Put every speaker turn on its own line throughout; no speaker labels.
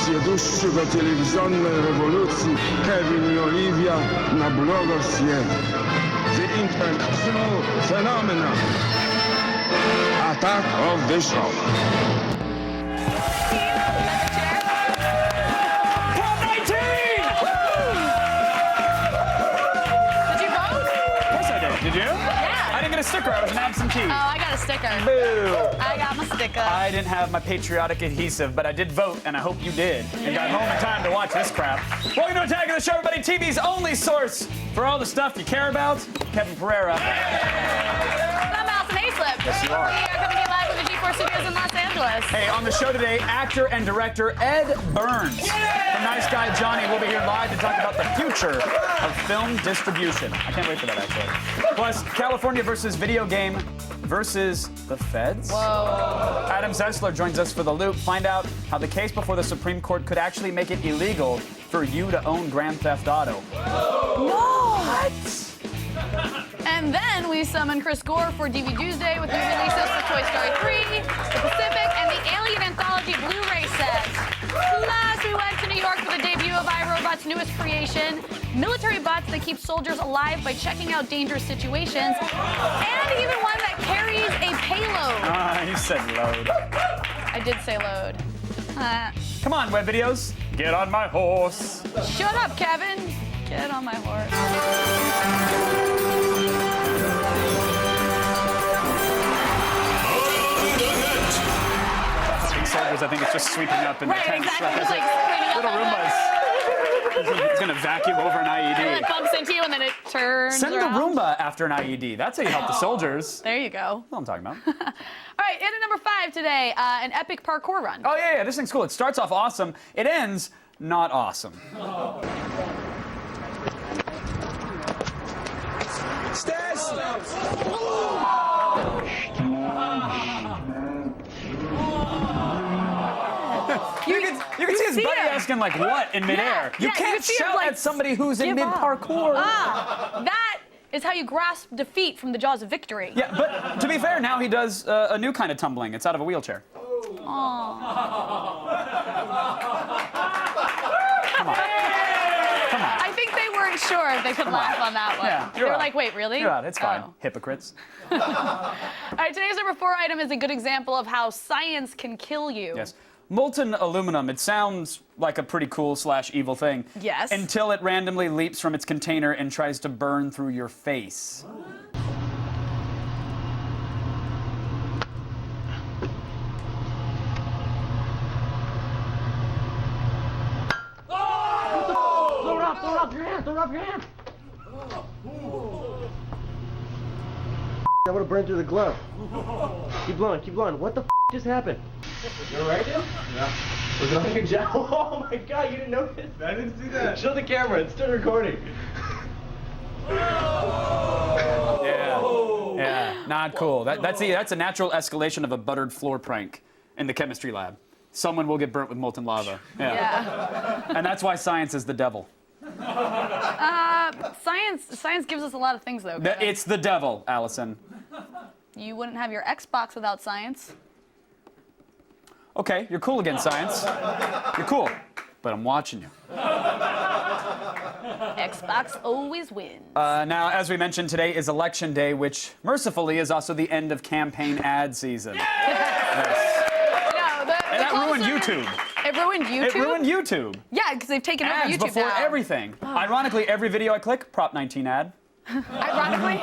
Emocje dłuższego telewizjonnej rewolucji Kevin i Olivia na blogosfie. The International Phenomenon. Attack of the Show.
Did you?
Yeah.
I didn't get a sticker. I was an absentee.
Oh, I got a sticker.
Boo.
I got my sticker.
I didn't have my patriotic adhesive, but I did vote, and I hope you did. And got home in time to watch this crap. Welcome to Attack of the Show, everybody. TV's only source for all the stuff you care about. Kevin Pereira.
I'm Allison Hayslip.
Yes, you are.
We are coming to you live from the G4 Studios in Los Angeles.
Hey, on the show today, actor and director Ed Burns. From Nice Guy Johnny will be here live to talk about the future of film distribution. I can't wait for that, actually. Plus, California versus video game versus the feds.
Whoa.
Adam Zessler joins us for The Loop. Find out how the case before the Supreme Court could actually make it illegal for you to own Grand Theft Auto.
No! What? And then we summon Chris Gore for DVD Tuesday with new releases for Toy Story 3, The Pacific, and the Alien Anthology Blu-ray set. Plus, we went to New York for the debut of iRobot's newest creation, military bots that keep soldiers alive by checking out dangerous situations, and even one that carries a payload.
Ah, you said load.
I did say load.
Come on, web videos. Get on my horse.
Shut up, Kevin. Get on my horse.
Soldiers, I think it's just sweeping up in
Right,
the tents.
exactly. It's like screaming up
Little Roombas. It's gonna vacuum over an
and
IED.
it bumps into you and then it turns
Send the
around.
Roomba after an IED. That's how you help the soldiers.
There you go.
That's what I'm talking about.
All right, in at number 5 today, an epic parkour run.
Oh, yeah, this thing's cool. It starts off awesome. It ends not awesome.
Stas!
You can see his
see
buddy
him.
asking, like, what in midair? You
yeah,
can't
you see him,
shout
like,
at somebody who's in
give up.
mid-parkour.
That is how you grasp defeat from the jaws of victory.
Yeah, but to be fair, now he does a new kind of tumbling. It's out of a wheelchair.
Aw.
Come on. Come on.
I think they weren't sure if they could laugh on that one.
Yeah,
they
you're
were
out.
like, wait, really?
You're out. It's fine.
Oh.
Hypocrites.
All right, today's number 4 item is a good example of how science can kill you.
Yes. Molten aluminum, it sounds like a pretty cool / evil thing.
Yes.
Until it randomly leaps from its container and tries to burn through your face.
I would have burned through the glove. Keep blowing, keep blowing. What the just happened? You alright, dude? Yeah. We're going to jail. Oh my god, you didn't notice? I didn't see that. Show the camera, it's still recording.
Yeah, not cool. That's a natural escalation of a buttered floor prank in the chemistry lab. Someone will get burnt with molten lava.
Yeah.
And that's why science is the devil.
Science gives us a lot of things, though. Kevin.
It's the devil, Allison.
You wouldn't have your Xbox without science.
Okay, you're cool again, science. You're cool, but I'm watching you.
Xbox always wins.
Now, as we mentioned, today is Election Day, which mercifully is also the end of campaign ad season. Yes. And that ruined YouTube.
It ruined YouTube?
It ruined YouTube.
Yeah, because they've taken over
Ads
YouTube
before
now.
everything. Ironically, every video I click, Prop 19 ad.
Ironically,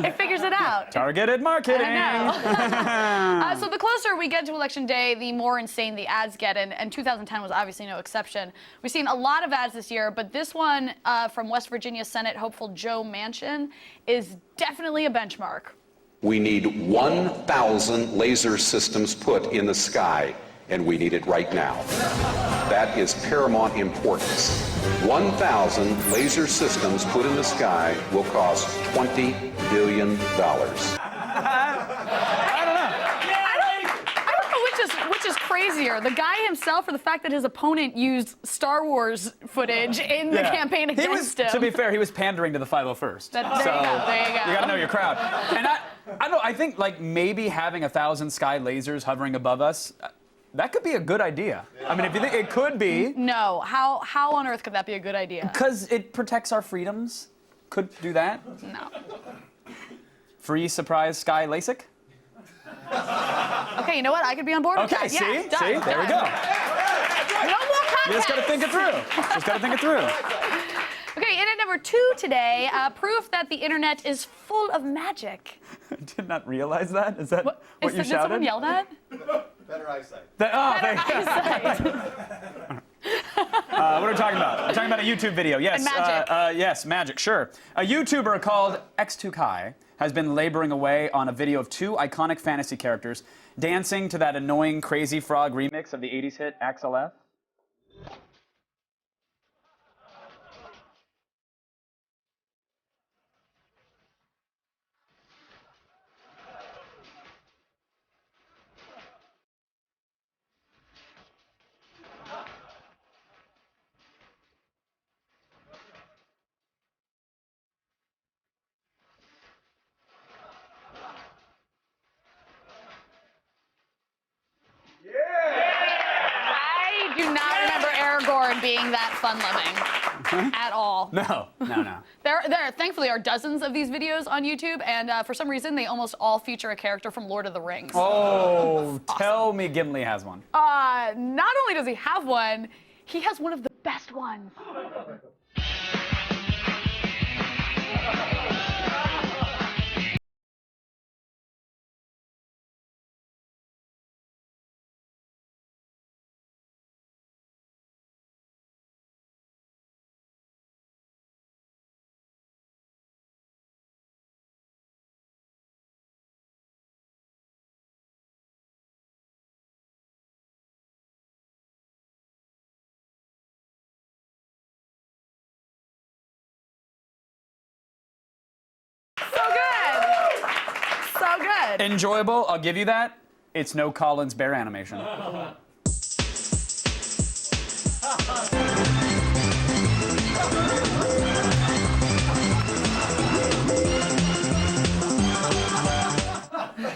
it figures it out.
Targeted marketing.
I know. So the closer we get to Election Day, the more insane the ads get, and 2010 was obviously no exception. We've seen a lot of ads this year, but this one from West Virginia Senate hopeful Joe Manchin is definitely a benchmark.
We need 1,000 laser systems put in the sky, and we need it right now. That is paramount importance. 1,000 laser systems put in the sky will cost $20 billion.
I don't know which is crazier, the guy himself or the fact that his opponent used Star Wars footage in the campaign against him.
To be fair, he was pandering to the 501st.
There you go, there you go.
You gotta know your crowd. And I don't know, I think like maybe having 1,000 sky lasers hovering above us, That could be a good idea. I mean, if you think it could be,
No. How on earth could that be a good idea?
because it protects our freedoms. Could do that.
No.
Free surprise Sky LASIK.
Okay, you know what? I could be on board with
Okay,
that. Yeah,
see?
done,
See? There we go.
No more context.
You just gotta think it through. Just gotta think it through.
Okay, internet number 2 today. Proof that the internet is full of magic.
I did not realize that. Is that what you
Did
shouted?
someone yell that?
Better eyesight.
Thank you. What are we talking about? I'm talking about a YouTube video. Yes.
And magic.
Yes, magic, sure. A YouTuber called X2Kai has been laboring away on a video of 2 iconic fantasy characters dancing to that annoying Crazy Frog remix of the 80s hit Axel F.
I do not remember Aragorn being that fun-loving at all.
No.
There, thankfully, are dozens of these videos on YouTube, and for some reason, they almost all feature a character from Lord of the Rings.
Oh, tell me Gimli has one.
Not only does he have one, he has one of the best ones. So good.
Enjoyable, I'll give you that. It's no Collins Bear animation.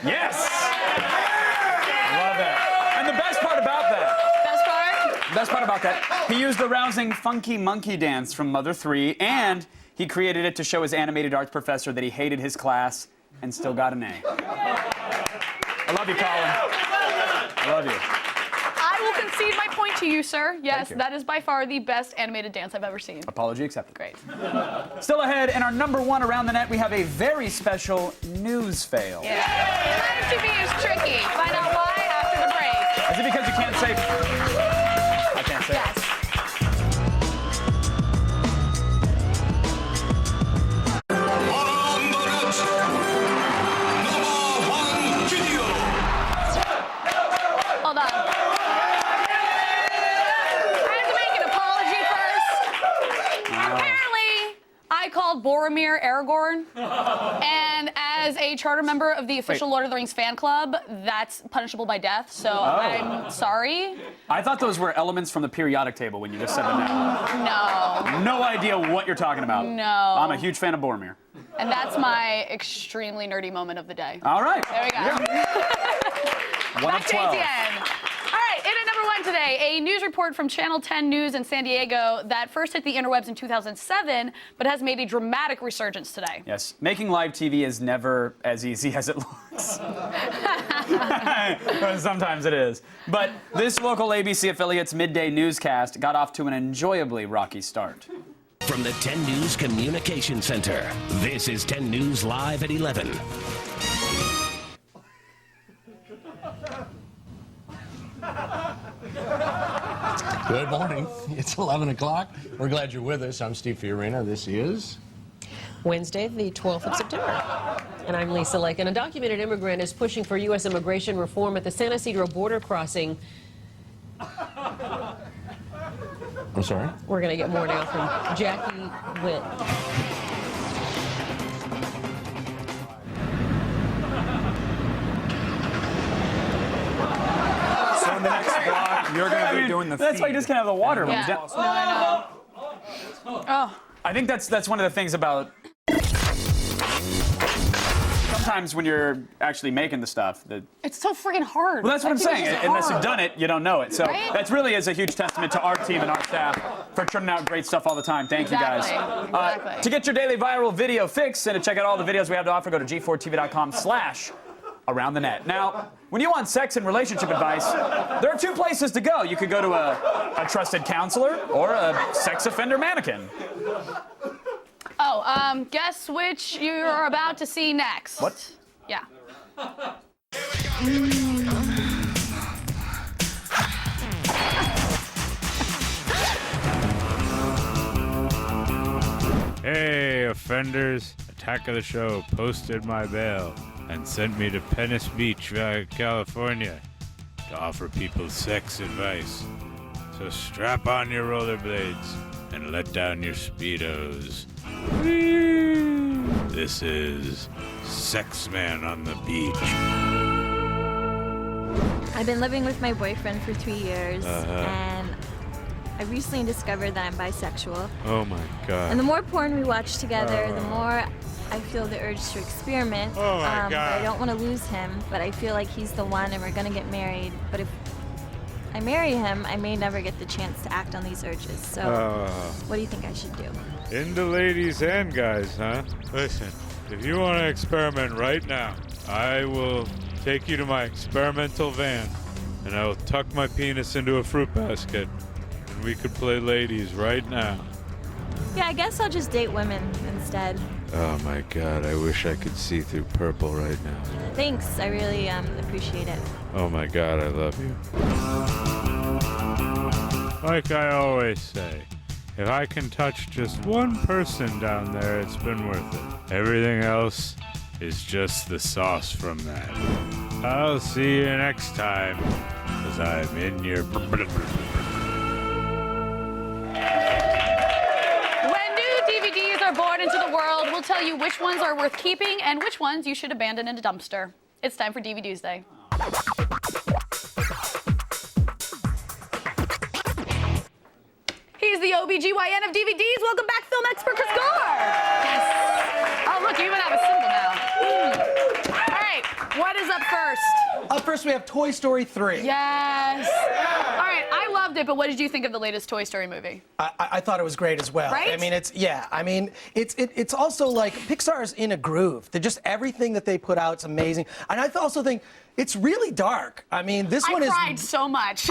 Yes! Love that. And the best part about that,
Best part?
he used the rousing Funky Monkey dance from Mother 3, and he created it to show his animated arts professor that he hated his class and still got an A. I love you, Colin. I love you.
I will concede my point to you, sir. Yes,
you.
that is by far the best animated dance I've ever seen.
Apology accepted.
Great.
Still ahead, in our number 1 around the net, we have a very special news fail.
Yeah. Live TV is tricky. Find out why after the break.
Is it because you can't say... I can't say.
Yes. Hold on. I have to make an apology first. Apparently, I called Boromir Aragorn, and as a charter member of the official Lord of the Rings fan club, that's punishable by death, so I'm sorry.
I thought those were elements from the periodic table when you just said them now.
No.
No idea what you're talking about.
No.
I'm a huge fan of Boromir.
And that's my extremely nerdy moment of the day.
All right.
There we go.
One of
Back to
12.
ATN. All right, in at number 1 today, a news report from Channel 10 News in San Diego that first hit the interwebs in 2007, but has made a dramatic resurgence today.
Yes, making live TV is never as easy as it looks. Sometimes it is. But this local ABC affiliate's midday newscast got off to an enjoyably rocky start.
From the 10 News Communication Center, this is 10 News Live at 11.
Good morning. It's 11 o'clock. We're glad you're with us. I'm Steve Fiorina. This is
Wednesday, the 12th of September. And I'm Lisa Lake. And a documented immigrant is pushing for U.S. immigration reform at the San Ysidro border crossing.
I'm sorry?
We're going to get more now from Jackie Witt.
So in the next block, you're going to be doing the
That's why you just can't have the water. when
Yeah.
you
No, I know. Oh.
I think that's one of the things about. Sometimes sometimes when you're actually making the stuff,
It's so freaking hard.
well, that's what I'm
I think
saying.
it's just
Unless
hard.
you've done it, you don't know it. So
Right?
that really is a huge testament to our team and our staff for turning out great stuff all the time. Thank you guys.
Exactly.
To get your daily viral video fix and to check out all the videos we have to offer, go to g4tv.com/aroundthenet. Now, when you want sex and relationship advice, there are 2 places to go. You could go to a trusted counselor or a sex offender mannequin.
Oh, guess which you're about to see next.
What?
Yeah.
Hey, offenders. Attack of the Show posted my bail and sent me to Venice Beach, California to offer people sex advice. So strap on your rollerblades and let down your Speedos. Whee! This is Sex Man on the Beach.
I've been living with my boyfriend for 3 years, and I recently discovered that I'm bisexual.
Oh my God.
And the more porn we watch together, the more I feel the urge to experiment.
Oh my
But
God.
I don't want to lose him, but I feel like he's the one and we're going to get married. But if I marry him, I may never get the chance to act on these urges. So what do you think I should do?
Into ladies and guys, huh? Listen, if you want to experiment right now, I will take you to my experimental van, and I will tuck my penis into a fruit basket, and we could play ladies right now.
Yeah, I guess I'll just date women instead.
Oh my God, I wish I could see through purple right now.
Thanks, I really appreciate it.
Oh my God, I love you. Like I always say, if I can touch just one person down there, it's been worth it. Everything else is just the sauce from that. I'll see you next time, as I'm in your...
When new DVDs are born into the world, we'll tell you which ones are worth keeping and which ones you should abandon in a dumpster. It's time for DVD Tuesday. He's the OBGYN of DVDs. Welcome back, film expert Chris Gore. Yes. Oh, look, you even have a symbol now. All right, what is up first?
Up first, we have Toy Story 3.
Yes. All right, I loved it, but what did you think of the latest Toy Story movie?
I thought it was great as well.
Right?
I mean, it's also like Pixar's in a groove. They're just everything that they put out is amazing. And I also think it's really dark. I mean, this one is.
I cried so much.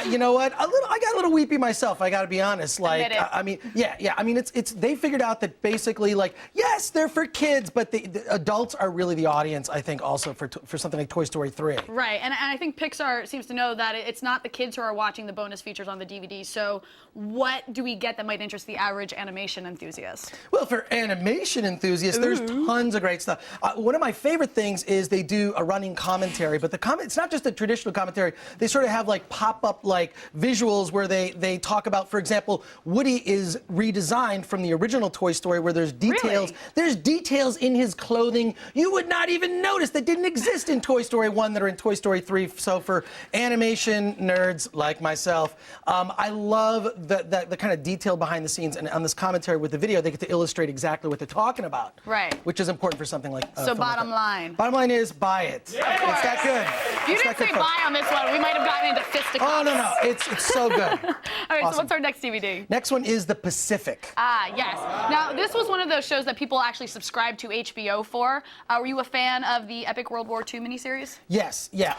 You know what? I got a little weepy myself. I got to be honest. Like,
Admit it.
I mean, yeah. I mean, it's they figured out that basically, like, yes, they're for kids, but the adults are really the audience. I think also for something like Toy Story 3.
Right, and I think Pixar seems to know that it's not the kids who are watching the bonus features on the DVD. So, what do we get that might interest the average animation enthusiast?
Well, for animation enthusiasts, there's tons of great stuff. One of my favorite things is they do a running commentary, but it's not just a traditional commentary. They sort of have like pop-up like visuals where they talk about, for example, Woody is redesigned from the original Toy Story, where there's details.
Really?
There's details in his clothing you would not even notice that didn't exist in Toy Story 1 that are in Toy Story 3. So for animation nerds like myself, I love the kind of detail behind the scenes, and on this commentary with the video, they get to illustrate exactly what they're talking about.
Right.
Which is important for something like.
So bottom line.
Bottom line is buy it.
Of course.
It's that good.
You
It's
didn't
that good,
say
folks.
buy on this one. We might have gotten into fisticuffs.
Oh no, it's so good.
All right,
Awesome.
so what's our next DVD?
Next one is The Pacific.
Ah, yes. Now, this was one of those shows that people actually subscribed to HBO for. Were you a fan of the epic World War II miniseries?
Yes, yeah.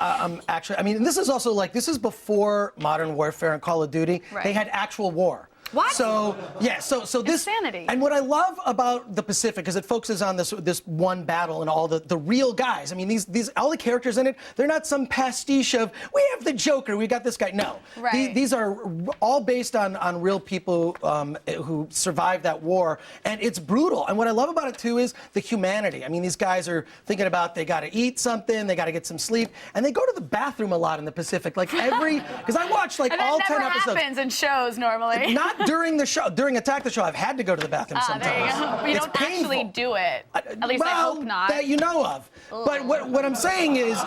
Actually, I mean, and this is also like this is before Modern Warfare and Call of Duty.
Right.
They had actual war.
What?
So yeah, so this
Insanity.
And what I love about The Pacific is it focuses on this one battle and all the real guys. I mean, these all the characters in it, they're not some pastiche of we have the Joker, we got this guy. No,
Right.
These are all based on real people who survived that war, and it's brutal. And what I love about it too is the humanity. I mean, these guys are thinking about they got to eat something, they got to get some sleep, and they go to the bathroom a lot in the Pacific. Like because I watched like
And that
all
never
10 episodes.
happens in shows normally.
Not during the show, during Attack the Show, I've had to go to the bathroom sometimes.
There you go. But you
It's
don't actually
painful.
do it. At least I hope not.
That you know of. But what I'm saying is,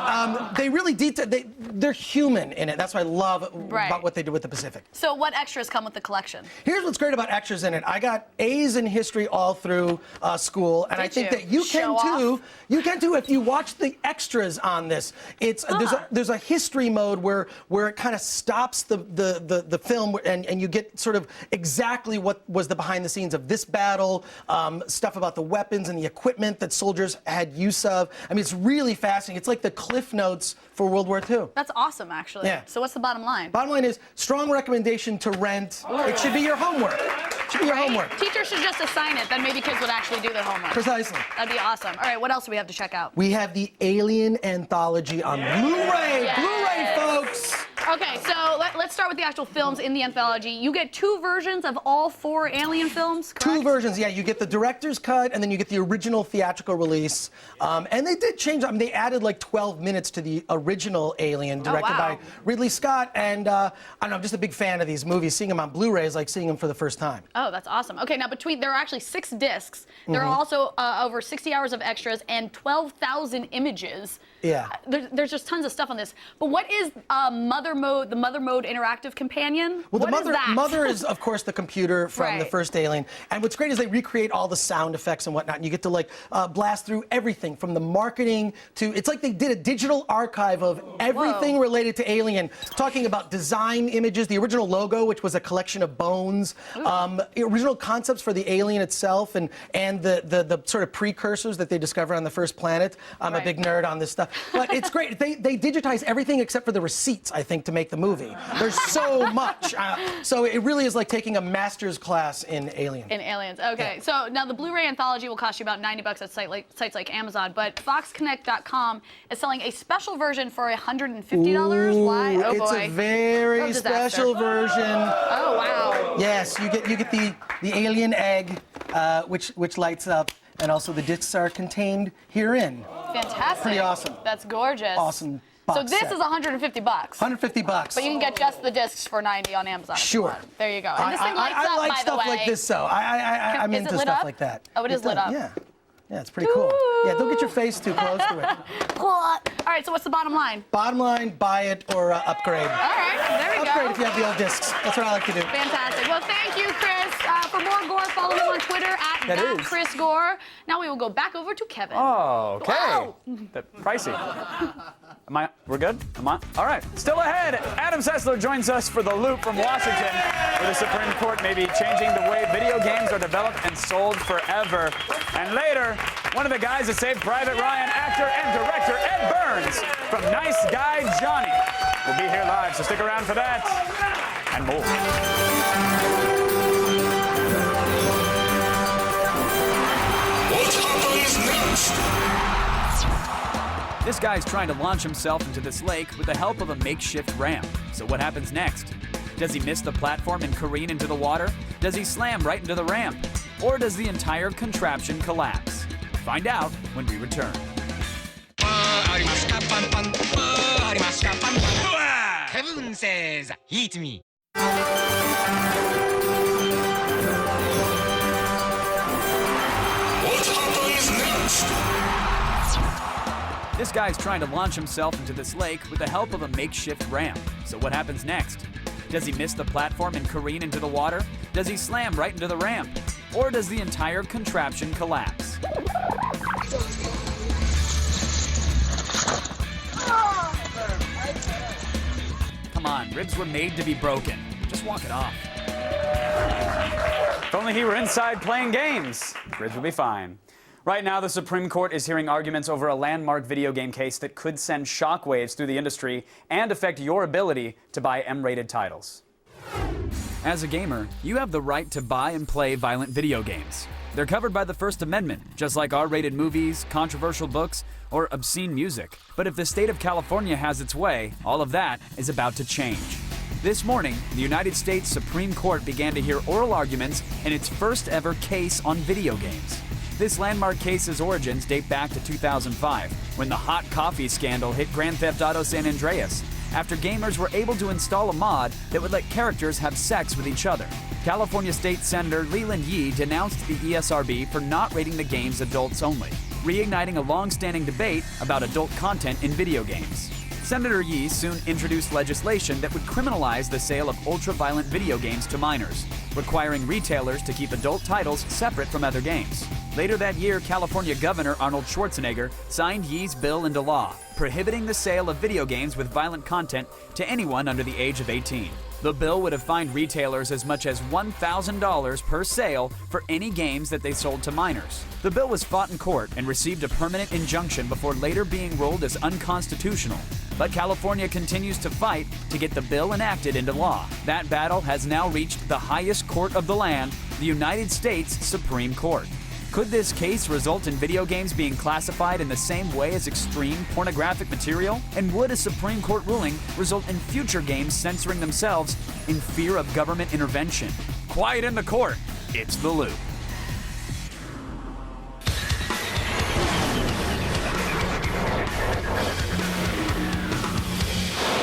they really they're human in it. That's what I love about what they do with the Pacific.
So what extras come with the collection?
Here's what's great about extras in it. I got A's in history all through school, and I think that you can too. You can too if you watch the extras on this. It's there's a history mode where it kind of stops the film, and you get sort of exactly what was the behind the scenes of this battle, stuff about the weapons and the equipment that soldiers had use of. I mean, it's really fascinating. It's like the Cliff Notes for World War II.
That's awesome, actually.
Yeah.
So what's the bottom line?
Bottom line is strong recommendation to rent. It should be your homework. It should be your homework.
Teachers should just assign it, then maybe kids would actually do their homework.
Precisely.
That'd be awesome. All right, what else do we have to check out?
We have the Alien Anthology on Blu-ray.
Yes.
Blu-ray, folks.
Okay, so let's start with the actual films in the anthology. You get 2 versions of all 4 Alien films, correct?
2 versions, yeah. You get the director's cut, and then you get the original theatrical release. And they did change. I mean, they added like 12 minutes to the original Alien, directed by Ridley Scott. And I don't know, I'm just a big fan of these movies. Seeing them on Blu-ray is like seeing them for the first time.
Oh, that's awesome. Okay, now there are actually 6 discs. There are also over 60 hours of extras and 12,000 images.
Yeah.
There's just tons of stuff on this. But what is the Mother Mode Interactive Companion?
Well,
what is that?
Mother is, of course, the computer from the first Alien. And what's great is they recreate all the sound effects and whatnot. And you get to like blast through everything from the marketing to, it's like they did a digital archive of everything related to Alien, talking about design images, the original logo, which was a collection of bones, original concepts for the Alien itself, and the sort of precursors that they discovered on the first planet. I'm a big nerd on this stuff. But it's great. They digitize everything except for the receipts, I think, to make the movie. There's so much. So it really is like taking a master's class in Alien.
In Aliens, okay. Yeah. So now the Blu-ray anthology will cost you about $90 at sites like Amazon, but FoxConnect.com is selling a special version for $150. Why? Oh boy.
It's a very special version.
Oh wow.
Yes, you get the alien egg, which lights up, and also the discs are contained herein.
Fantastic.
Pretty awesome.
That's gorgeous.
Awesome.
So this is $150.
$150.
But you can get just the discs for $90 on Amazon.
Sure.
There you go. And this thing lights up,
I like
by
stuff
the way.
like this, though. I'm into stuff like that.
Oh, it is lit up.
Yeah. Yeah, it's pretty cool. Yeah, don't get your face too close to it.
All right, so what's the bottom line?
Bottom line, buy it or upgrade.
All right, there we go.
Upgrade if you have the old discs. That's what I like to do.
Fantastic. Well, thank you, Chris. For more Gore, follow him on Twitter at Chris Gore. Now we will go back over to Kevin.
Oh, okay.
Wow.
That's pricey. We're good? Am I? All right. Still ahead, Adam Sessler joins us for The Loop from Washington, where the Supreme Court may be changing the way video games are developed and sold forever. And later, one of the guys that saved Private Ryan, actor and director Ed Burns from Nice Guy Johnny, will be here live, so stick around for that and more.
What happens next?
This guy's trying to launch himself into this lake with the help of a makeshift ramp. So what happens next? Does he miss the platform and careen into the water? Does he slam right into the ramp? Or does the entire contraption collapse? Find out when we return.
Kevin says, eat me. What happens next?
This guy's trying to launch himself into this lake with the help of a makeshift ramp. So what happens next? Does he miss the platform and careen into the water? Does he slam right into the ramp? Or does the entire contraption collapse? Come on, ribs were made to be broken. Just walk it off. If only he were inside playing games, ribs would be fine. Right now, the Supreme Court is hearing arguments over a landmark video game case that could send shockwaves through the industry and affect your ability to buy M-rated titles. As a gamer, you have the right to buy and play violent video games. They're covered by the First Amendment, just like R-rated movies, controversial books, or obscene music. But if the state of California has its way, all of that is about to change. This morning, the United States Supreme Court began to hear oral arguments in its first ever case on video games. This landmark case's origins date back to 2005, when the hot coffee scandal hit Grand Theft Auto San Andreas. after gamers were able to install a mod that would let characters have sex with each other. California State Senator Leland Yee denounced the ESRB for not rating the games adults only, reigniting a long-standing debate about adult content in video games. Senator Yee soon introduced legislation that would criminalize the sale of ultra-violent video games to minors, requiring retailers to keep adult titles separate from other games. Later that year, California Governor Arnold Schwarzenegger signed Yee's bill into law, prohibiting the sale of video games with violent content to anyone under the age of 18. The bill would have fined retailers as much as $1,000 per sale for any games that they sold to minors. The bill was fought in court and received a permanent injunction before later being ruled as unconstitutional. But California continues to fight to get the bill enacted into law. That battle has now reached the highest court of the land, the United States Supreme Court. Could this case result in video games being classified in the same way as extreme pornographic material? And would a Supreme Court ruling result in future games censoring themselves in fear of government intervention? Quiet in the court. It's The Loop.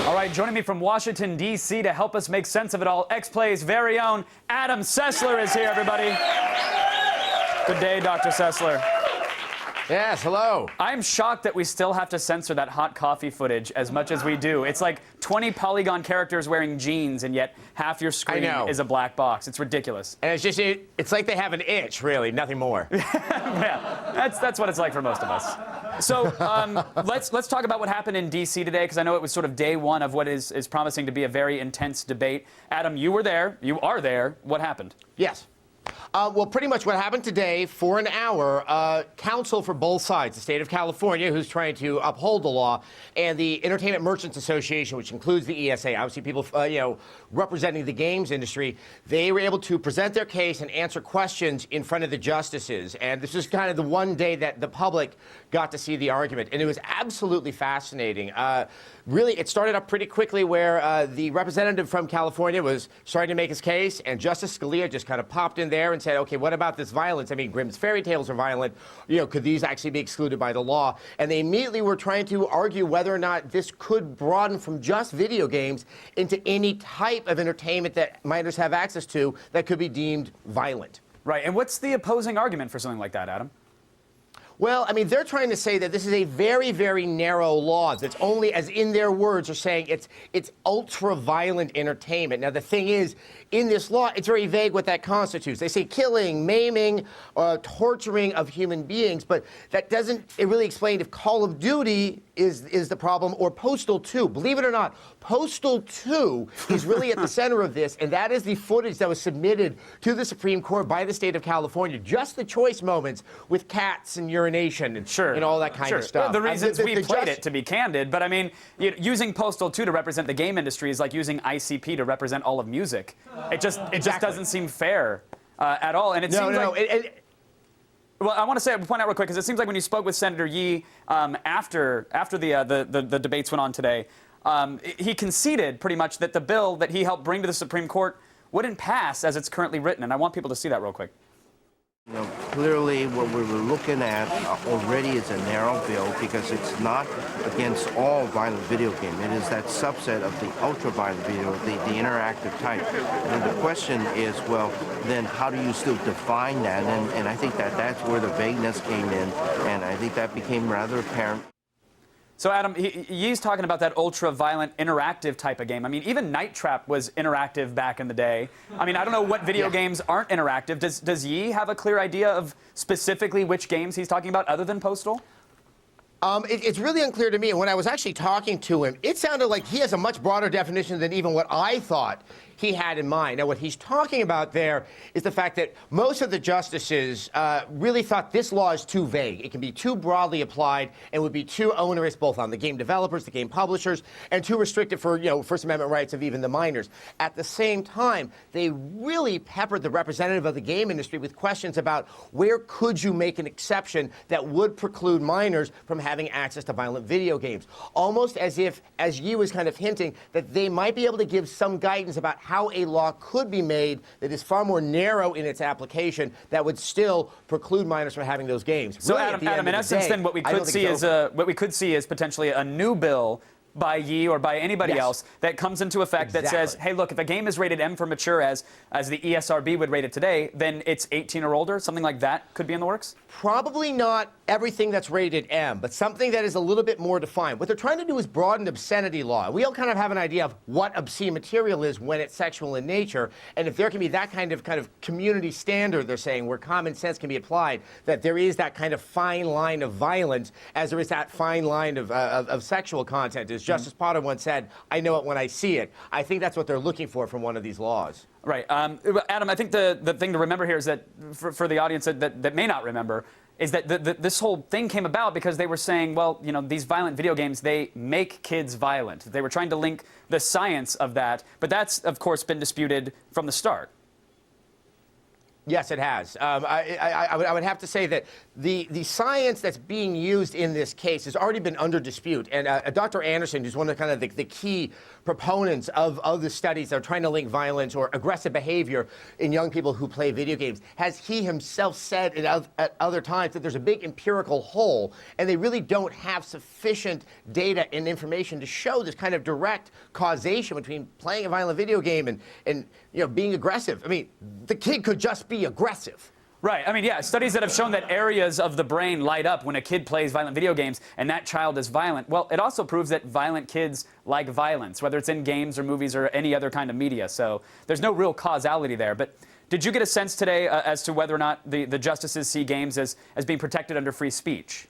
All right, joining me from Washington, D.C. to help us make sense of it all, X-Play's very own Adam Sessler is here, everybody. Good day, Dr. Sessler.
Yes, hello.
I'm shocked that we still have to censor that hot coffee footage as much as we do. It's like 20 polygon characters wearing jeans, and yet half your screen is a black box. It's ridiculous.
And it's just, it's like they have an itch, really, nothing more.
Yeah, that's what it's like for most of us. So let's talk about what happened in D.C. today, because I know it was sort of day one of what is promising to be a very intense debate. Adam, you were there. You are there. What happened?
Yes. Well, pretty much what happened today, for an hour, counsel for both sides, the state of California, who's trying to uphold the law, and the Entertainment Merchants Association, which includes the ESA, obviously people, representing the games industry, they were able to present their case and answer questions in front of the justices. And this is kind of the one day that the public got to see the argument, and it was absolutely fascinating. Really, it started up pretty quickly where the representative from California was starting to make his case, and Justice Scalia just kind of popped in there and said, okay, what about this violence? I mean, Grimm's fairy tales are violent. Could these actually be excluded by the law? And they immediately were trying to argue whether or not this could broaden from just video games into any type of entertainment that minors have access to that could be deemed violent.
Right, and what's the opposing argument for something like that, Adam?
Well, I mean, they're trying to say that this is a very, very narrow law that's only, as in their words, are saying it's ultra-violent entertainment. Now, the thing is, in this law, it's very vague what that constitutes. They say killing, maiming, torturing of human beings, but that doesn't really explain if Call of Duty is the problem, or Postal 2. Believe it or not, Postal 2 is really at the center of this, and that is the footage that was submitted to the Supreme Court by the state of California. Just the choice moments with cats and urination and all that kind of stuff.
The reasons we played it, to be candid, but I mean, using Postal 2 to represent the game industry is like using ICP to represent all of music. It just doesn't seem fair at all, and it seems like. Well, I want to point out real quick, because it seems like when you spoke with Senator Yee after the debates went on today, he conceded pretty much that the bill that he helped bring to the Supreme Court wouldn't pass as it's currently written, and I want people to see that real quick.
Clearly what we were looking at already is a narrow bill, because it's not against all violent video game. It is that subset of the ultra-violent video, the interactive type. And the question is, well, then how do you still define that? And I think that's where the vagueness came in, and I think that became rather apparent.
So, Adam, he's talking about that ultra-violent, interactive type of game. I mean, even Night Trap was interactive back in the day. I mean, I don't know what video games aren't interactive. Does Yee have a clear idea of specifically which games he's talking about other than Postal?
It's really unclear to me. And when I was actually talking to him, it sounded like he has a much broader definition than even what I thought he had in mind. Now, what he's talking about there is the fact that most of the justices really thought this law is too vague. It can be too broadly applied and would be too onerous both on the game developers, the game publishers, and too restrictive for, First Amendment rights of even the minors. At the same time, they really peppered the representative of the game industry with questions about where could you make an exception that would preclude minors from having access to violent video games. Almost as if, as Yee was kind of hinting, that they might be able to give some guidance about how a law could be made that is far more narrow in its application that would still preclude minors from having those games.
So,
really,
Adam, in essence, then what we could see is potentially a new bill by Yi or by anybody else that comes into effect that says, hey, look, if a game is rated M for mature as the ESRB would rate it today, then it's 18 or older? Something like that could be in the works?
Probably not everything that's rated M, but something that is a little bit more defined. What they're trying to do is broaden obscenity law. We all kind of have an idea of what obscene material is when it's sexual in nature, and if there can be that kind of community standard, they're saying, where common sense can be applied, that there is that kind of fine line of violence as there is that fine line of sexual content. As Justice Potter once said, I know it when I see it. I think that's what they're looking for from one of these laws.
Right. Adam, I think the thing to remember here is that, for the audience that may not remember, is that this whole thing came about because they were saying, well, you know, these violent video games, they make kids violent. They were trying to link the science of that, but that's, of course, been disputed from the start.
Yes, it has. I would have to say that the science that's being used in this case has already been under dispute. And Dr. Anderson, who's one of the key proponents of the studies that are trying to link violence or aggressive behavior in young people who play video games, has he himself said at other times that there's a big empirical hole, and they really don't have sufficient data and information to show this kind of direct causation between playing a violent video game and being aggressive. I mean, the kid could just be aggressive.
Right. I mean, yeah, studies that have shown that areas of the brain light up when a kid plays violent video games and that child is violent. Well, it also proves that violent kids like violence, whether it's in games or movies or any other kind of media. So there's no real causality there. But did you get a sense today as to whether or not the justices see games as being protected under free speech?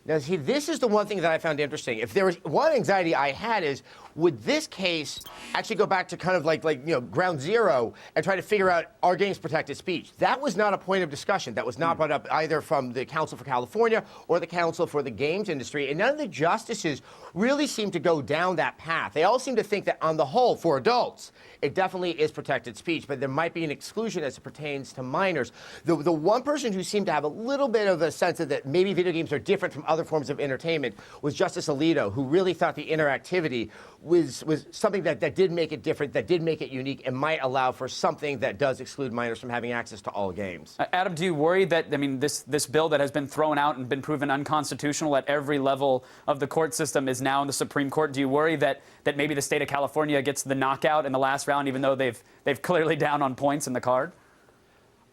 Now, see, this is the one thing that I found interesting. If there was one anxiety I had is, would this case actually go back to kind of like ground zero and try to figure out, are games protected speech? That was not a point of discussion. That was not brought up either from the Council for California or the Council for the Games Industry. And none of the justices really seem to go down that path. They all seem to think that on the whole, for adults, it definitely is protected speech, but there might be an exclusion as it pertains to minors. The one person who seemed to have a little bit of a sense of that maybe video games are different from other forms of entertainment was Justice Alito, who really thought the interactivity was something that did make it different, that did make it unique, and might allow for something that does exclude minors from having access to all games.
Adam, do you worry that, I mean, this bill that has been thrown out and been proven unconstitutional at every level of the court system is now in the Supreme Court? Do you worry that maybe the state of California gets the knockout in the last round, even though they've clearly down on points in the card?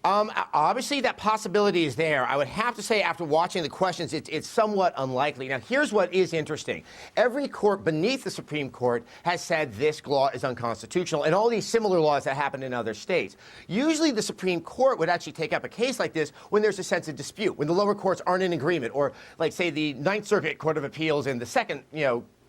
Obviously, that possibility is there. I would have to say, after watching the questions, it's somewhat unlikely. Now, here's what is interesting. Every court beneath the Supreme Court has said this law is unconstitutional, and all these similar laws that happen in other states. Usually, the Supreme Court would actually take up a case like this when there's a sense of dispute, when the lower courts aren't in agreement, or, like, say, the Ninth Circuit Court of Appeals and the Second,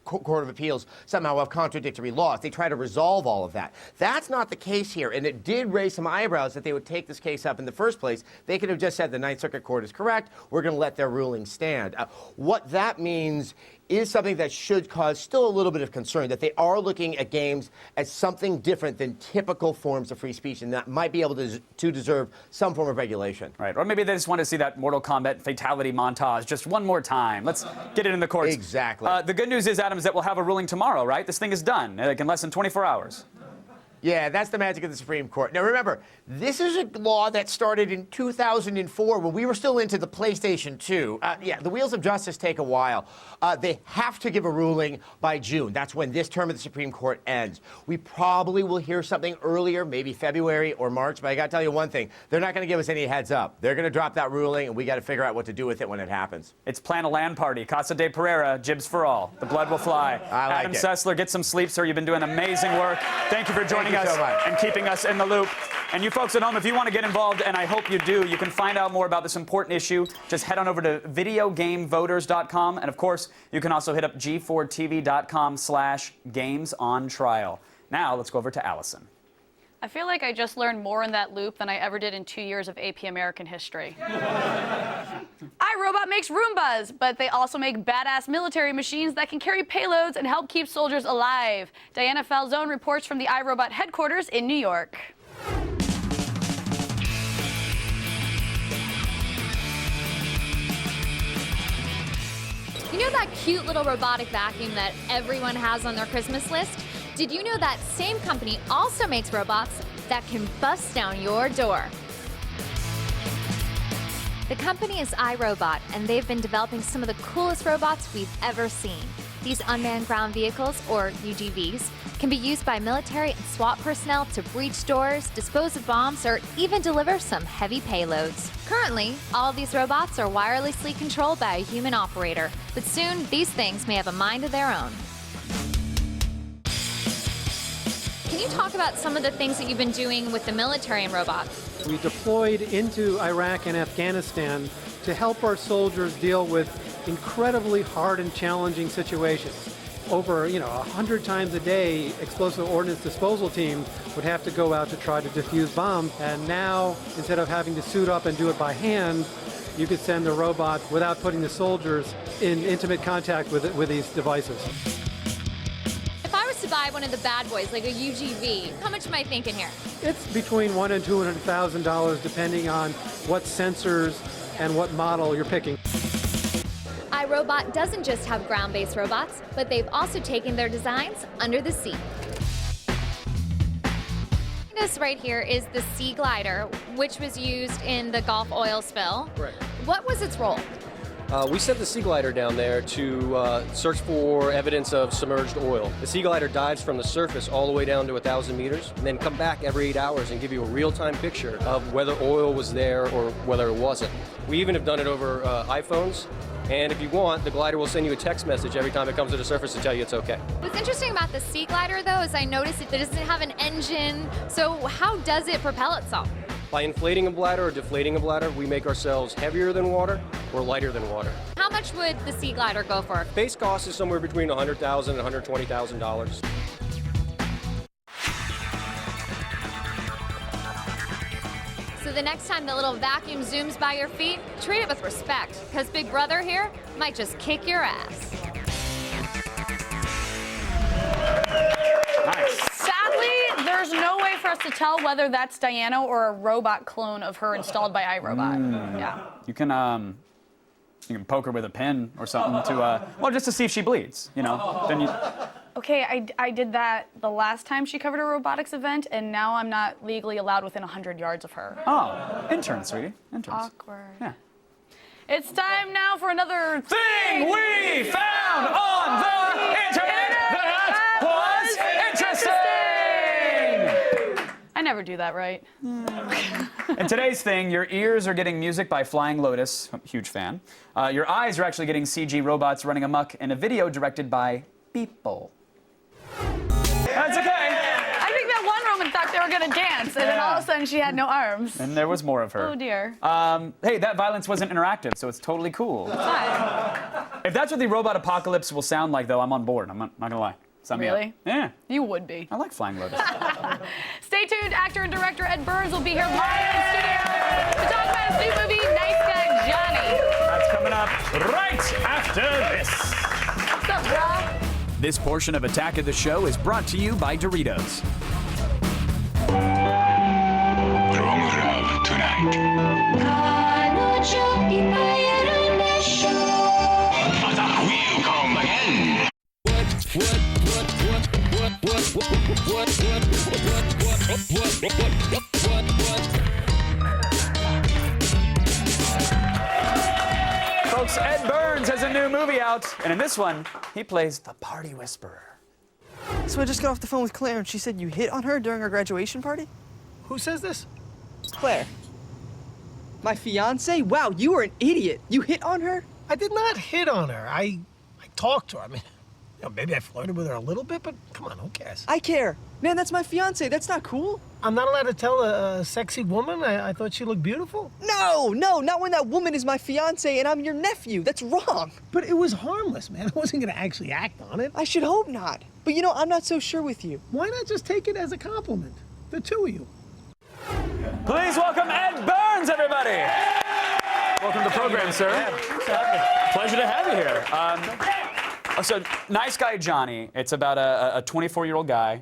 Court of Appeals somehow have contradictory laws. They try to resolve all of that. That's not the case here, and it did raise some eyebrows that they would take this case up in the first place. They could have just said the Ninth Circuit Court is correct. We're going to let their ruling stand. What that means is something that should cause still a little bit of concern, that they are looking at games as something different than typical forms of free speech, and that might be able to deserve some form of regulation.
Right, or maybe they just want to see that Mortal Kombat fatality montage just one more time. Let's get it in the courts.
Exactly.
The good news is, Adam, is that we'll have a ruling tomorrow, right? This thing is done, like in less than 24 hours.
Yeah, that's the magic of the Supreme Court. Now, remember, this is a law that started in 2004 when we were still into the PlayStation 2. The wheels of justice take a while. They have to give a ruling by June. That's when this term of the Supreme Court ends. We probably will hear something earlier, maybe February or March, but I got to tell you one thing. They're not going to give us any heads up. They're going to drop that ruling, and we got to figure out what to do with it when it happens.
It's plan a land party. Casa de Pereira, jibs for all. The blood will fly.
I like
Adam
it.
Sessler, get some sleep, sir. You've been doing amazing work. Thank you for joining us
so much.
and keeping us in the loop. And you folks at home, if you want to get involved, and I hope you do, you can find out more about this important issue. Just head on over to videogamevoters.com. And, of course, you can also hit up g4tv.com/gamesontrial. Now, let's go over to Allison.
I feel like I just learned more in that loop than I ever did in 2 years of AP American history. iRobot makes Roombas, but they also make badass military machines that can carry payloads and help keep soldiers alive. Diana Falzone reports from the iRobot headquarters in New York.
You know that cute little robotic vacuum that everyone has on their Christmas list? Did you know that same company also makes robots that can bust down your door? The company is iRobot, and they've been developing some of the coolest robots we've ever seen. These unmanned ground vehicles, or UGVs, can be used by military and SWAT personnel to breach doors, dispose of bombs, or even deliver some heavy payloads. Currently, all of these robots are wirelessly controlled by a human operator, but soon these things may have a mind of their own. Can you talk about some of the things that you've been doing with the military and robots?
We deployed into Iraq and Afghanistan to help our soldiers deal with incredibly hard and challenging situations. Over, 100 times a day, explosive ordnance disposal team would have to go out to try to defuse bombs. And now, instead of having to suit up and do it by hand, you could send the robot without putting the soldiers in intimate contact with these devices.
If I was to buy one of the bad boys, like a UGV, how much am I thinking here?
It's between $100,000 and $200,000 depending on what sensors and what model you're picking.
iRobot doesn't just have ground-based robots, but they've also taken their designs under the sea. This right here is the Sea Glider, which was used in the Gulf oil spill.
Right.
What was its role?
We sent the Sea Glider down there to search for evidence of submerged oil. The Sea Glider dives from the surface all the way down to 1,000 meters, and then come back every 8 hours and give you a real-time picture of whether oil was there or whether it wasn't. We even have done it over iPhones, and if you want, the glider will send you a text message every time it comes to the surface to tell you it's okay.
What's interesting about the Sea Glider, though, is I noticed it doesn't have an engine. So how does it propel itself?
By inflating a bladder or deflating a bladder, we make ourselves heavier than water or lighter than water.
How much would the Sea Glider go for?
Base cost is somewhere between $100,000 and $120,000.
So the next time the little vacuum zooms by your feet, treat it with respect, because Big Brother here might just kick your ass.
Sadly, there's no way for us to tell whether that's Diana or a robot clone of her installed by iRobot. Yeah.
You can poke her with a pin or something to, well, just to see if she bleeds, Then you.
Okay, I did that the last time she covered a robotics event, and now I'm not legally allowed within 100 yards of her.
Oh, intern, sweetie. Interns.
Awkward.
Yeah.
It's time now for another
thing we found on the internet that was interesting.
I never do that right.
In today's thing, your ears are getting music by Flying Lotus, huge fan. Your eyes are actually getting CG robots running amok in a video directed by people. That's okay.
I think that one Roman thought they were gonna dance, and then all of a sudden she had no arms.
And there was more of her.
Oh dear.
Hey, that violence wasn't interactive, so it's totally cool. If that's what the robot apocalypse will sound like, though, I'm on board. I'm not gonna lie. Sign me up.
Really?
Yeah.
You would be.
I like Flying Lotus.
Stay tuned. Actor and director Ed Burns will be here live in studio to talk about his new movie, Nice Guy Johnny.
That's coming up right after this.
What's up, bro?
This portion of Attack of the Show is brought to you by Doritos.
Wrong love tonight. But I will come again.
Folks, Ed Burns has a new movie out, and in this one, he plays the Party Whisperer.
So I just got off the phone with Claire, and she said you hit on her during our graduation party?
Who says this?
Claire. My fiance? Wow, you were an idiot. You hit on her?
I did not hit on her. I talked to her. I mean, maybe I flirted with her a little bit, but come on, who cares?
I care. Man, that's my fiance. That's not cool.
I'm not allowed to tell a sexy woman I thought she looked beautiful?
No, not when that woman is my fiance and I'm your nephew. That's wrong.
But it was harmless, man. I wasn't going to actually act on it.
I should hope not. But I'm not so sure with you.
Why not just take it as a compliment? The two of you.
Please welcome Ed Burns, everybody. Welcome to the program, sir. Pleasure to have you here. So, Nice Guy Johnny. It's about a 24-year-old guy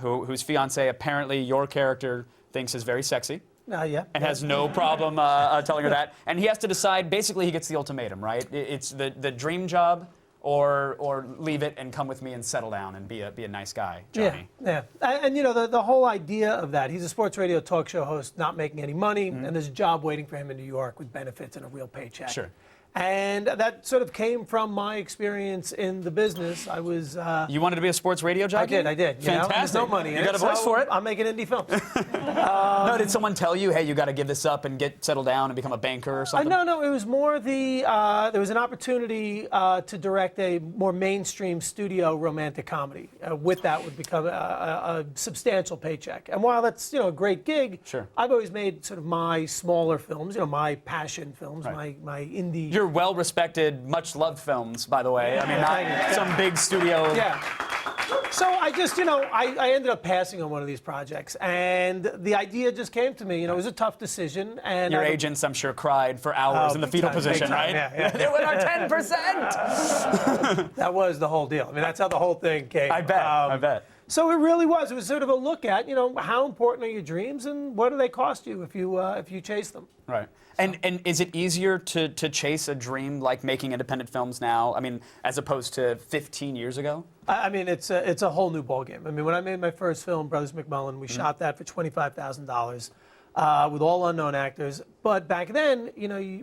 whose fiance apparently your character thinks is very sexy.
Yeah.
And has no problem telling her that. And he has to decide. Basically, he gets the ultimatum, right? It's the dream job, or leave it and come with me and settle down and be a nice guy, Johnny.
Yeah. And the whole idea of that, he's a sports radio talk show host, not making any money, and there's a job waiting for him in New York with benefits and a real paycheck.
Sure.
And that sort of came from my experience in the business. I was.
You wanted to be a sports radio jockey?
I did. You know,
Fantastic.
there's no money in
You
it,
got a voice
so
for it.
I'm making indie films.
No, did someone tell you, hey, you got to give this up and get settled down and become a banker or something?
No, it was more the. There was an opportunity to direct a more mainstream studio romantic comedy. With that would become a substantial paycheck. And while that's a great gig,
sure.
I've always made sort of my smaller films, my passion films,
Right.
my indie.
You're well-respected, much-loved films, by the way. I mean, not some big studio.
Yeah. So I just, I ended up passing on one of these projects, and the idea just came to me. It was a tough decision, and
Your agents, I'm sure, cried for hours in the fetal position, right?
Yeah.
They went our 10%.
That was the whole deal. I mean, that's how the whole thing came.
I bet.
So it really was. It was sort of a look at, how important are your dreams and what do they cost you if you chase them.
Right. And is it easier to chase a dream like making independent films now? I mean, as opposed to 15 years ago?
I mean, it's a whole new ballgame. I mean, when I made my first film, Brothers McMullen, we shot that for $25,000 with all unknown actors. But back then,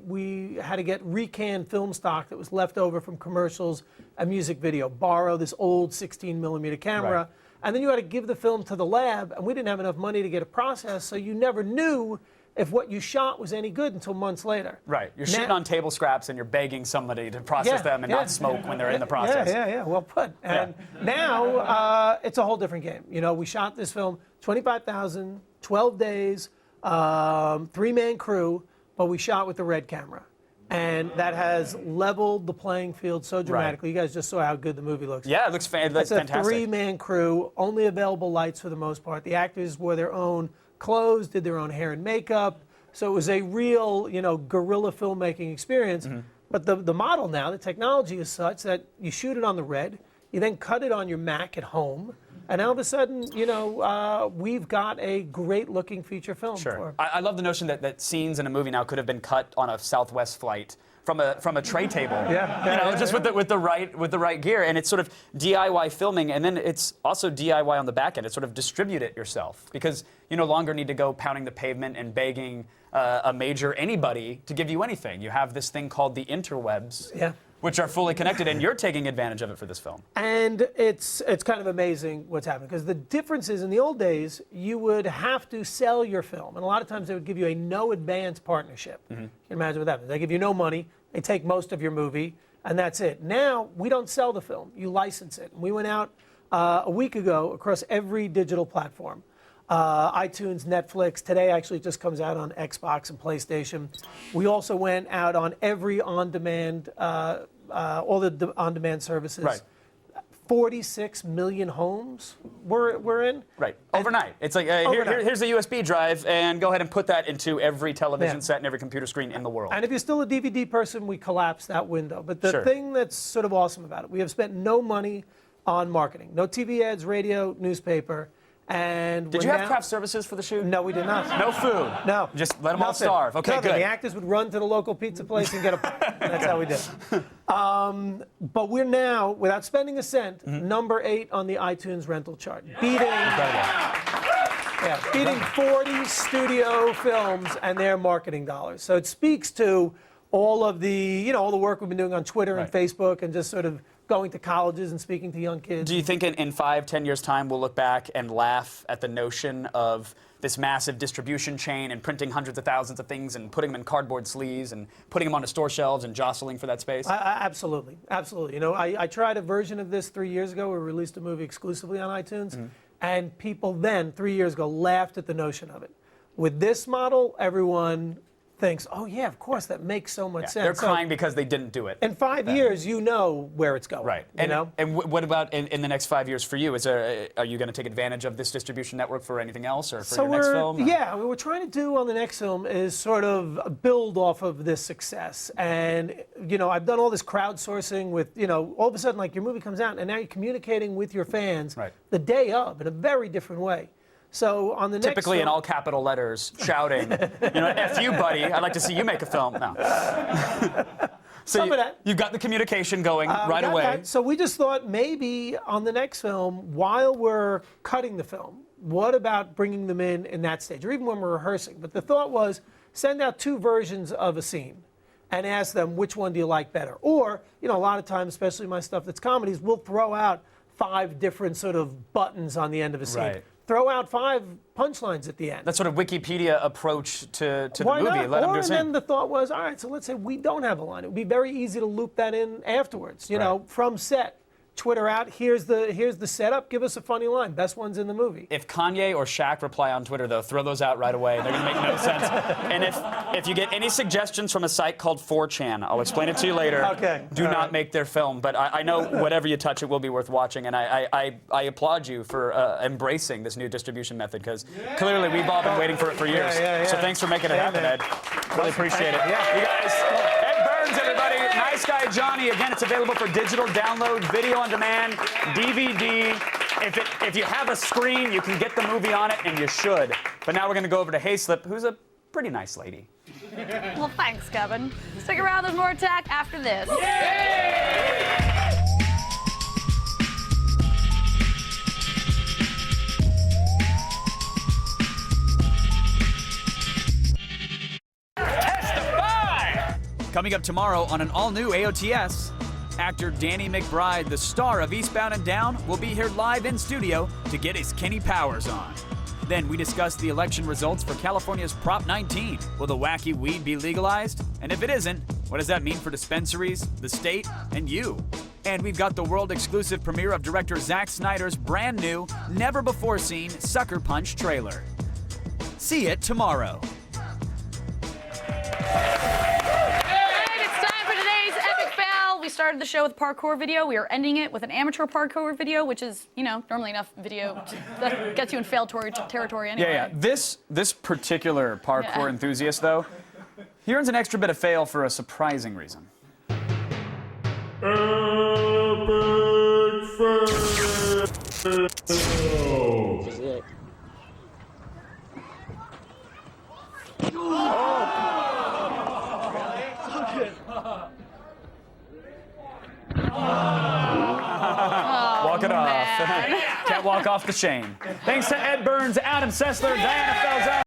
we had to get recanned film stock that was left over from commercials and music video, borrow this old 16mm camera.
Right.
And then you had to give the film to the lab, and we didn't have enough money to get it processed, so you never knew if what you shot was any good until months later.
Right. You're shooting on table scraps and you're begging somebody to process them and not smoke when they're in the process.
Yeah. Well put. And now it's a whole different game. We shot this film 25,000, 12 days, 3-man crew, but we shot with the Red camera. And that has leveled the playing field so dramatically. Right. You guys just saw how good the movie looks.
Yeah, it looks fantastic.
It's a 3-man crew, only available lights for the most part. The actors wore their own clothes, did their own hair and makeup. So it was a real, guerrilla filmmaking experience. Mm-hmm. But the model now, the technology is such that you shoot it on the Red, you then cut it on your Mac at home, and all of a sudden, we've got a great-looking feature film.
Sure. I love the notion that scenes in a movie now could have been cut on a Southwest flight from a tray table. With the right gear, and it's sort of DIY filming, and then it's also DIY on the back end. It's sort of distribute it yourself because you no longer need to go pounding the pavement and begging a major anybody to give you anything. You have this thing called the interwebs. Which are fully connected, and you're taking advantage of it for this film.
And it's kind of amazing what's happening, because the difference is in the old days, you would have to sell your film, and a lot of times they would give you a no-advance partnership. Mm-hmm. You can imagine what that means. They give you no money, they take most of your movie, and that's it. Now, we don't sell the film, you license it. And we went out a week ago across every digital platform. iTunes, Netflix. Today actually just comes out on Xbox and PlayStation. We also went out on every on-demand, all the on-demand services.
Right.
46 million homes we're in.
Right. Overnight. It's like, here's a USB drive, and go ahead and put that into every television set and every computer screen in the world.
And if you're still a DVD person, we collapse that window. But the thing that's sort of awesome about it, we have spent no money on marketing. No TV ads, radio, newspaper. And
did you have craft services for the shoot?
No, we did not.
No food?
No.
Just let them all starve. Okay, good.
The actors would run to the local pizza place and get a pie. That's how we did it. But we're now, without spending a cent, number 8 on the iTunes rental chart. Beating 40 studio films and their marketing dollars. So it speaks to all of the, all the work we've been doing on Twitter and Facebook and just sort of going to colleges and speaking to young kids.
Do you think in 5-10 years' time we'll look back and laugh at the notion of this massive distribution chain and printing hundreds of thousands of things and putting them in cardboard sleeves and putting them onto store shelves and jostling for that space?
Absolutely. I tried a version of this 3 years ago. We released a movie exclusively on iTunes, and people then, 3 years ago, laughed at the notion of it. With this model, everyone thinks, oh yeah, of course, that makes so much sense.
They're crying because they didn't do it.
In 5 years, you know where it's going.
Right. And what about in the next 5 years for you? Are you going to take advantage of this distribution network for anything else or for your next film?
Yeah, what we're trying to do on the next film is sort of build off of this success. And, I've done all this crowdsourcing with, all of a sudden, like, your movie comes out and now you're communicating with your fans the day of in a very different way. So on the next
typically
film,
in all capital letters, shouting, F you, buddy, I'd like to see you make a film. No. So you've got the communication going right away.
That. So we just thought maybe on the next film, while we're cutting the film, what about bringing them in that stage, or even when we're rehearsing? But the thought was, send out 2 versions of a scene. and ask them which one do you like better. Or, you know, a lot of times, especially my stuff that's comedies, we'll throw out 5 different sort of buttons on the end of a scene.
Right.
Throw out 5 punchlines at the end.
That sort of Wikipedia approach to the
Why
movie.
not?
Let them do
And
the same.
then the thought was, all right, so let's say we don't have a line. It would be very easy to loop that in afterwards. You know, from set, Twitter out. Here's the setup. Give us a funny line. Best ones in the movie.
If Kanye or Shaq reply on Twitter, though, throw those out right away. They're going to make no sense. And if you get any suggestions from a site called 4chan, I'll explain it to you later.
Okay.
Do not make their film. But I know whatever you touch, it will be worth watching. And I applaud you for embracing this new distribution method, because clearly we've all been waiting for it for years. So thanks for making it happen, Ed. Really appreciate it.
Yeah.
You guys, Ed Burns, everybody. Nice Guy Johnny. Again, it's available for digital download, video on demand, DVD. If you have a screen, you can get the movie on it, and you should. But now we're going to go over to Hayslip, who's a pretty nice lady.
Well, thanks, Kevin. Stick around, there's more Attack after this.
Coming up tomorrow on an all-new AOTS, actor Danny McBride, the star of Eastbound and Down, will be here live in studio to get his Kenny Powers on. Then we discuss the election results for California's Prop 19. Will the wacky weed be legalized? And if it isn't, what does that mean for dispensaries, the state, and you? And we've got the world-exclusive premiere of director Zack Snyder's brand new, never-before-seen Sucker Punch trailer. See it tomorrow.
We started the show with a parkour video. We are ending it with an amateur parkour video, which is, you know, normally enough video that gets you in failed territory anyway.
Yeah. This particular parkour enthusiast, though, he earns an extra bit of fail for a surprising reason. Walk it off. Can't walk off the chain. Thanks to Ed Burns, Adam Sessler, Diana Falzone.